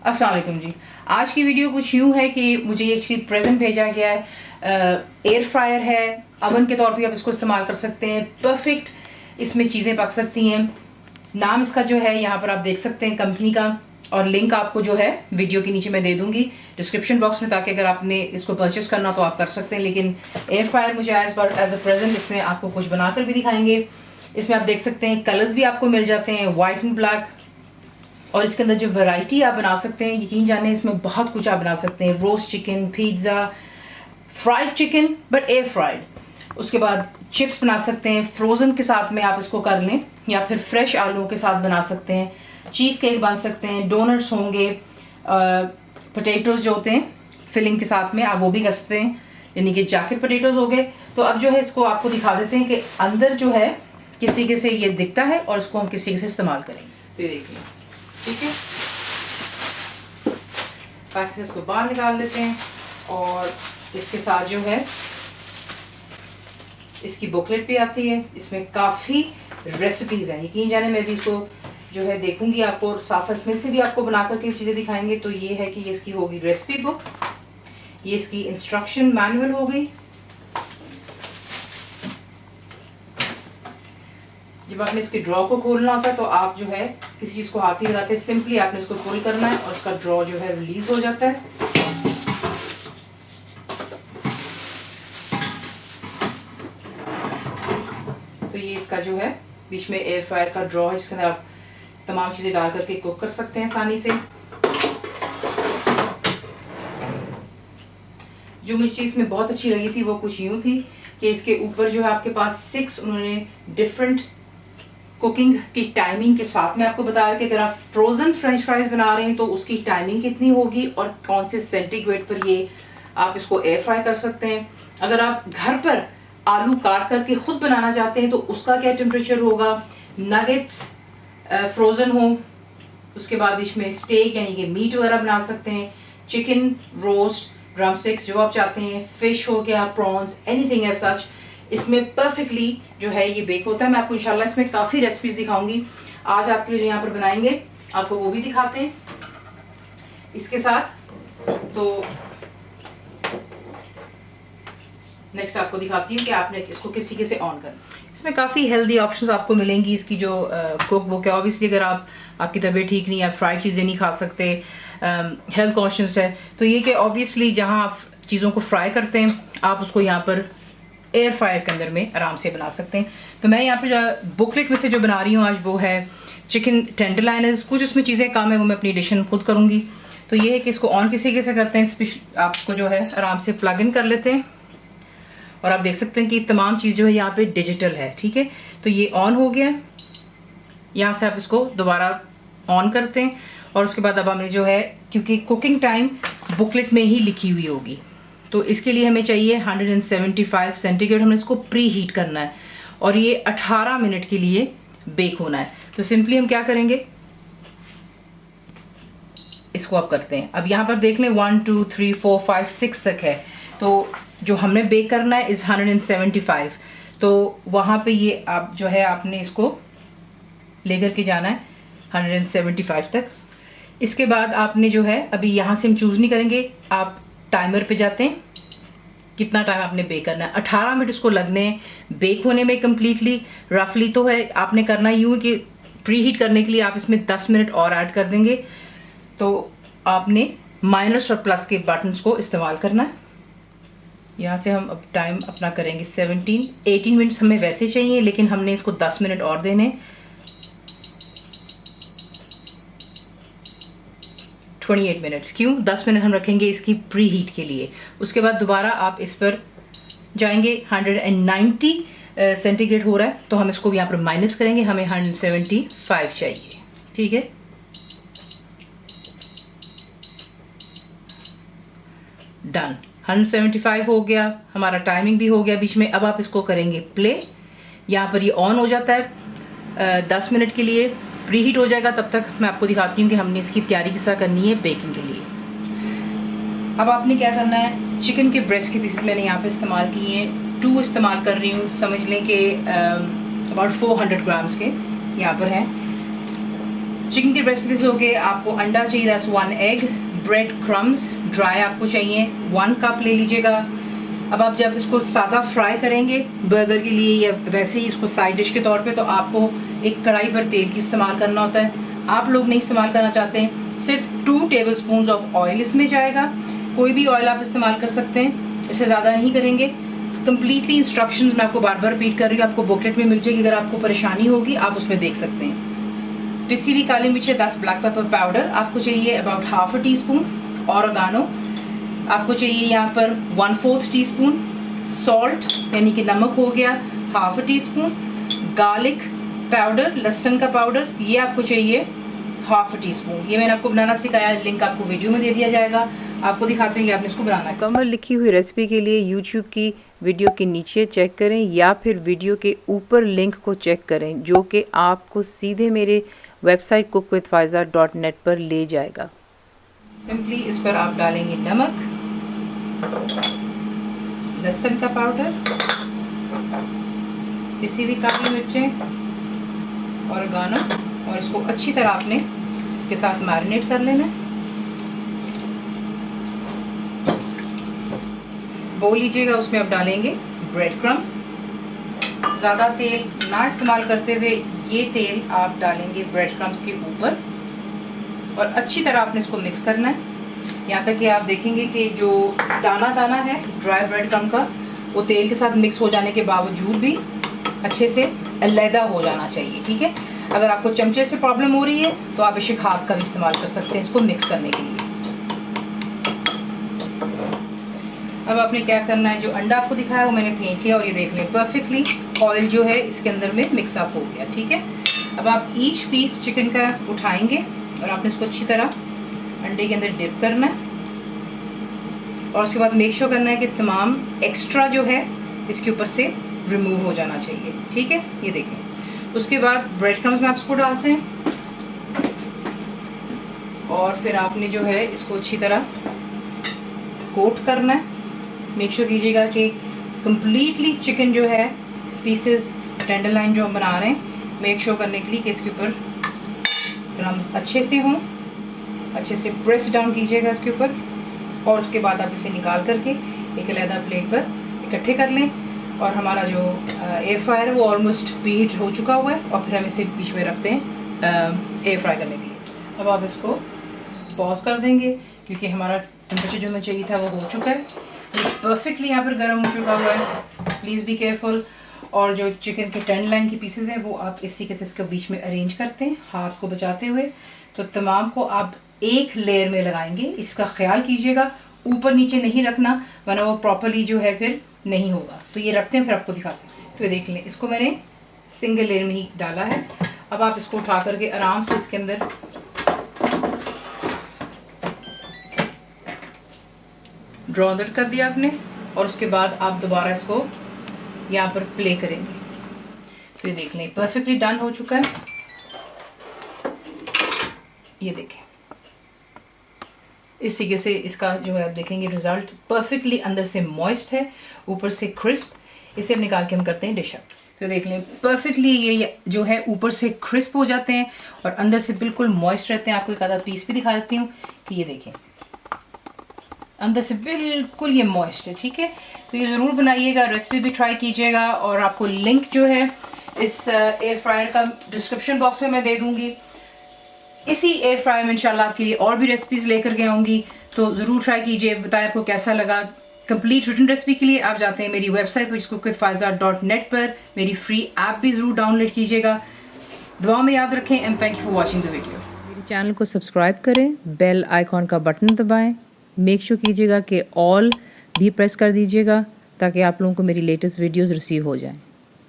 अस्सलाम वालेकुम जी। आज की वीडियो कुछ यूँ है कि मुझे एक्चुअली प्रेजेंट भेजा गया है। एयर फ्रायर है, अवन के तौर पे आप इसको इस्तेमाल कर सकते हैं। परफेक्ट इसमें चीज़ें पक सकती हैं। नाम इसका जो है यहाँ पर आप देख सकते हैं कंपनी का, और लिंक आपको जो है वीडियो के नीचे मैं दे दूंगी डिस्क्रिप्शन बॉक्स में, ताकि अगर आपने इसको परचेस करना तो आप कर सकते हैं। लेकिन एयर फ्रायर मुझे एज अ प्रेजेंट इसमें आपको कुछ बनाकर भी दिखाएंगे। इसमें आप देख सकते हैं कलर्स भी आपको मिल जाते हैं, वाइट एंड ब्लैक, और इसके अंदर जो वैरायटी आप बना सकते हैं, यकीन जाने इसमें बहुत कुछ आप बना सकते हैं। Roast chicken, pizza, fried chicken but air fried. उसके बाद चिप्स बना सकते हैं, फ्रोज़न के साथ में आप इसको कर लें, या फिर फ्रेश आलूओं के साथ बना सकते हैं। चीज़ केक बन सकते हैं, डोनट्स होंगे, पोटैटोज जो होते हैं फिलिंग के साथ में आप वो भी कर सकते हैं, यानी कि जैकेट पोटैटोज हो गए। तो अब जो है इसको आपको दिखा देते हैं कि अंदर जो है किस तरीके से ये दिखता है और इसको हम किस तरीके से इस्तेमाल करेंगे। तो ये देखिए, ठीक है, पैकेट से इसको बाहर निकाल लेते हैं, और इसके साथ जो है इसकी बुकलेट भी आती है। इसमें काफ़ी रेसिपीज़ हैं, यकीन जाने मैं भी इसको जो है देखूंगी आपको, और साथ साथ इसमें से भी आपको बना करके चीज़ें दिखाएंगे। तो ये है कि ये इसकी होगी रेसिपी बुक, ये इसकी इंस्ट्रक्शन मैनुअल हो गई। जब आपने इसके ड्रॉ को खोलना होता है तो आप जो है किसी चीज़ को हाथ ही लगाते हैं, सिंपली आपने इसको पुल करना है और इसका ड्रॉ जो है रिलीज हो जाता है। तो ये इसका जो है बीच में एयर फ्रायर का ड्रॉ है, जिसके अंदर आप तमाम चीज़ें डाल करके कुक कर सकते हैं आसानी से। जो मुझे चीज़ में बहुत अच्छी लगी थी वो कुछ यूँ थी कि इसके ऊपर जो है आपके पास 6 उन्होंने डिफरेंट कुकिंग की टाइमिंग के साथ में आपको बताया कि अगर आप फ्रोजन फ्रेंच फ्राइज बना रहे हैं तो उसकी टाइमिंग कितनी होगी और कौन से सेंटीग्रेड पर ये आप इसको एयर फ्राई कर सकते हैं। अगर आप घर पर आलू काट करके खुद बनाना चाहते हैं तो उसका क्या टेम्परेचर होगा। नगेट्स फ्रोजन हो, उसके बाद इसमें स्टेक यानी कि मीट वगैरह बना सकते हैं, चिकन रोस्ट, ड्रम स्टिक्स जो आप चाहते हैं, फिश हो गया, प्रॉन्स, एनीथिंग एज सच, इसमें परफेक्टली जो है ये बेक होता है। मैं आपको इंशाल्लाह इसमें काफ़ी रेसिपीज दिखाऊंगी। आज आपके लिए जो यहाँ पर बनाएंगे आपको वो भी दिखाते हैं इसके साथ। तो नेक्स्ट आपको दिखाती हूँ कि आपने इसको किस तरीके से ऑन करना। इसमें काफ़ी हेल्दी ऑप्शंस आपको मिलेंगी। इसकी जो कुक बुक है, ऑब्वियसली अगर आपकी तबीयत ठीक नहीं है, आप फ्राइड चीज़ें नहीं खा सकते, हेल्थ कॉन्शियस है, तो ये कि ऑब्वियसली जहाँ आप चीज़ों को फ्राई करते हैं आप उसको यहाँ पर एयर फ्रायर के अंदर में आराम से बना सकते हैं। तो मैं यहाँ पे जो बुकलेट में से जो बना रही हूँ आज वो है चिकन टेंडरलाइनर्स। कुछ उसमें चीज़ें कम है, वो मैं अपनी एडिशन खुद करूँगी। तो ये है कि इसको ऑन किस तरीके से करते हैं, आपको जो है आराम से प्लग इन कर लेते हैं, और आप देख सकते हैं कि तमाम चीज़ जो है यहाँ पे डिजिटल है, ठीक है। तो ये ऑन हो गया, यहाँ से आप इसको दोबारा ऑन करते हैं, और उसके बाद अब हमें जो है, क्योंकि कुकिंग टाइम बुकलेट में ही लिखी हुई होगी, तो इसके लिए हमें चाहिए 175 सेंटीग्रेड। हमने इसको प्री हीट करना है और ये 18 मिनट के लिए बेक होना है। तो सिंपली हम क्या करेंगे, इसको आप करते हैं। अब यहाँ पर देख लें 1 2 3 4 5 6 तक है, तो जो हमने बेक करना है इस 175, तो वहाँ पे ये आप जो है आपने इसको लेकर के जाना है 175 तक। इसके बाद आपने जो है, अभी यहाँ से हम चूज़ नहीं करेंगे, आप टाइमर पे जाते हैं, कितना टाइम आपने बेक करना है। 18 मिनट इसको लगने हैं बेक होने में कम्प्लीटली, रफली तो है। आपने करना यूँ कि प्री हीट करने के लिए आप इसमें 10 मिनट और ऐड कर देंगे, तो आपने माइनस और प्लस के बटन्स को इस्तेमाल करना है। यहाँ से हम अब टाइम अपना करेंगे 18 मिनट्स हमें वैसे चाहिए, लेकिन हमने इसको 10 मिनट और देने, 28 मिनट्स। क्यों 10 मिनट हम रखेंगे इसकी प्री हीट के लिए। उसके बाद दोबारा आप इस पर जाएंगे, 190 सेंटीग्रेड हो रहा है, तो हम इसको यहाँ पर माइनस करेंगे, हमें 175 चाहिए, ठीक है। डन, 175 हो गया, हमारा टाइमिंग भी हो गया बीच में। अब आप इसको करेंगे प्ले, यहाँ पर ये ऑन हो जाता है 10 मिनट के लिए, प्री हीट हो जाएगा। तब तक मैं आपको दिखाती हूँ कि हमने इसकी तैयारी किस तरह करनी है बेकिंग के लिए। अब आपने क्या करना है, चिकन के ब्रेस्ट के पीसेस मैंने यहाँ पे इस्तेमाल किए हैं, 2 इस्तेमाल कर रही हूँ, समझ लें कि अबाउट 400 ग्राम्स के यहाँ पर हैं। चिकन के ब्रेस्ट पीस हो गए, आपको अंडा चाहिए, that's 1 egg, bread crumbs dry आपको चाहिए 1 कप ले लीजिएगा। अब आप जब इसको सादा फ्राई करेंगे बर्गर के लिए या वैसे ही इसको साइड डिश के तौर पे, तो आपको एक कढ़ाई भर तेल की इस्तेमाल करना होता है। आप लोग नहीं इस्तेमाल करना चाहते हैं, सिर्फ 2 टेबलस्पून ऑफ ऑयल इसमें जाएगा। कोई भी ऑयल आप इस्तेमाल कर सकते हैं, इससे ज़्यादा नहीं करेंगे। कंप्लीटली इंस्ट्रक्शंस मैं आपको बार बार रिपीट कर रही हूँ, आपको बुकलेट में मिल जाएगी, अगर आपको परेशानी होगी आप उसमें देख सकते हैं। पिसी हुई काली मिर्च, 10 ब्लैक पेपर पाउडर आपको चाहिए, अबाउट ½ टीस्पून। ऑरिगानो आपको चाहिए यहाँ पर 1/4 टीस्पून। सॉल्ट यानी कि नमक हो गया ½ टीस्पून। गार्लिक पाउडर, लहसुन का पाउडर, ये आपको चाहिए ½ टीस्पून। ये मैंने आपको बनाना सिखाया, लिंक आपको वीडियो में दे दिया जाएगा। आपको दिखाते हैं कि आपने इसको बनाना है। मुकम्मल लिखी हुई रेसिपी के लिए यूट्यूब की वीडियो के नीचे चेक करें या फिर वीडियो के ऊपर लिंक को चेक करें, जो कि आपको सीधे मेरे वेबसाइट cookWithFaiza.net पर ले जाएगा। सिंपली इस पर आप डालेंगे नमक, लहसुन का पाउडर, पिसी हुई काली मिर्चें, ऑरिगानो, और इसको अच्छी तरह आपने इसके साथ मैरिनेट कर लेना है। बोल लीजिएगा, उसमें आप डालेंगे ब्रेड क्रम्स। ज़्यादा तेल ना इस्तेमाल करते हुए ये तेल आप डालेंगे ब्रेड क्रम्स के ऊपर और अच्छी तरह आपने इसको मिक्स करना है, यहाँ तक कि आप देखेंगे कि जो दाना दाना है ड्राई ब्रेड क्रम्ब का, वो तेल के साथ मिक्स हो जाने के बावजूद भी अच्छे से अलहदा हो जाना चाहिए। ठीक है, अगर आपको चमचे से प्रॉब्लम हो रही है तो आप बेशक हाथ का भी इस्तेमाल कर सकते हैं इसको मिक्स करने के लिए। अब आपने क्या करना है, जो अंडा आपको दिखाया वो मैंने फेंट लिया और ये देख लें परफेक्टली ऑयल जो है इसके अंदर में मिक्स अप हो गया। ठीक है, अब आप ईच पीस चिकन का उठाएंगे और आपने इसको अच्छी तरह अंडे के अंदर डिप करना है और उसके बाद मेक श्योर करना है कि तमाम एक्स्ट्रा जो है इसके ऊपर से रिमूव हो जाना चाहिए। ठीक है, ये देखें। उसके बाद ब्रेड क्रम्स में आप इसको डालते हैं और फिर आपने जो है इसको अच्छी तरह कोट करना है। मेक श्योर कीजिएगा कि कंप्लीटली चिकन जो है पीसेस टेंडर लाइन जो हम बना रहे हैं, मेक श्योर करने के लिए कि इसके ऊपर क्रम्स अच्छे से हों, अच्छे से प्रेस डाउन कीजिएगा इसके ऊपर और उसके बाद आप इसे निकाल करके एक अलग प्लेट पर इकट्ठे कर लें। और हमारा जो एयर फ्रायर है वो ऑलमोस्ट प्रीहीट हो चुका हुआ है और फिर हम इसे बीच में रखते हैं एयर फ्राई करने के लिए। अब आप इसको पॉज कर देंगे क्योंकि हमारा टेम्परेचर जो हमें चाहिए था वो हो चुका है, परफेक्टली यहाँ पर गर्म हो चुका हुआ है। Please be careful. और जो चिकन के टेंडर लाइन की पीसेस हैं वो आप इसी के इसके बीच में अरेंज करते हैं हाथ को बचाते हुए, तो तमाम को आप एक लेयर में लगाएंगे। इसका ख्याल कीजिएगा ऊपर नीचे नहीं रखना, वरना वो प्रॉपरली जो है फिर नहीं होगा। तो ये रखते हैं, फिर आपको दिखाते हैं। तो ये देख लें, इसको मैंने सिंगल लेयर में ही डाला है। अब आप इसको उठा करके आराम से इसके अंदर ड्रॉ दट कर दिया आपने और उसके बाद आप दोबारा इसको यहाँ पर प्ले करेंगे। तो ये देख लें परफेक्टली डन हो चुका है। ये देखें, इस तरीके से इसका जो है आप देखेंगे रिजल्ट परफेक्टली अंदर से मॉइस्ट है, ऊपर से क्रिस्प। इसे अब निकाल के हम करते हैं डिश अप। तो देख लें परफेक्टली ये जो है ऊपर से क्रिस्प हो जाते हैं और अंदर से बिल्कुल मॉइस्ट रहते हैं। आपको एक आधा पीस भी दिखा देती हूँ कि ये देखें अंदर से बिल्कुल ये मॉइस्ट है। ठीक है, तो ये ज़रूर बनाइएगा, रेसिपी भी ट्राई कीजिएगा और आपको लिंक जो है इस एयर फ्रायर का डिस्क्रिप्शन बॉक्स में मैं दे दूँगी। इसी एयर फ्रायर में इंशाल्लाह आपके लिए और भी रेसिपीज़ लेकर के आऊँगी, तो ज़रूर ट्राई कीजिए, बताएं आपको कैसा लगा। कंप्लीट रिटन रेसिपी के लिए आप जाते हैं मेरी वेबसाइट पर cookWithFaiza.net पर, मेरी फ्री ऐप भी ज़रूर डाउनलोड कीजिएगा। दुआ में याद रखें and thank you for watching the video. मेरे चैनल को सब्सक्राइब करें, बेल आइकॉन का बटन दबाएं, मेक श्योर कीजिएगा कि ऑल भी प्रेस कर दीजिएगा ताकि आप लोगों को मेरी लेटेस्ट वीडियोज़ रिसीव हो जाएं।